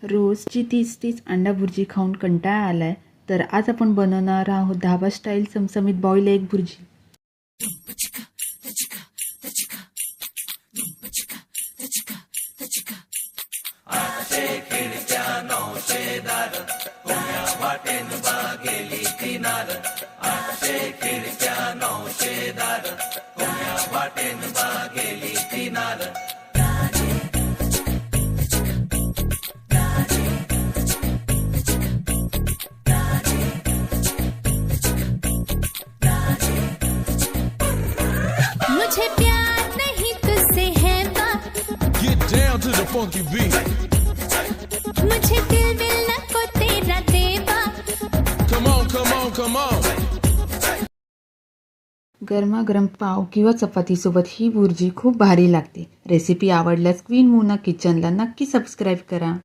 रोजची तीच अंडा भुर्जी खाऊन कंटाळा आलाय, तर आज आपण बनवणार आहोत धाबा स्टाईल चमचमीत बॉईल एग भुर्जी। मुझे प्यार नहीं तुझसे है बात, Get down to the funky beat. मुझे दिल मिलना को तेरा देवा। Come on, come on, come on. गरमागरम पाव किंवा चपातीसोबत ही भुर्जी खूप भारी लागते। रेसिपी आवडल्यास क्वीन मोना किचनला नक्की सबस्क्राईब करा।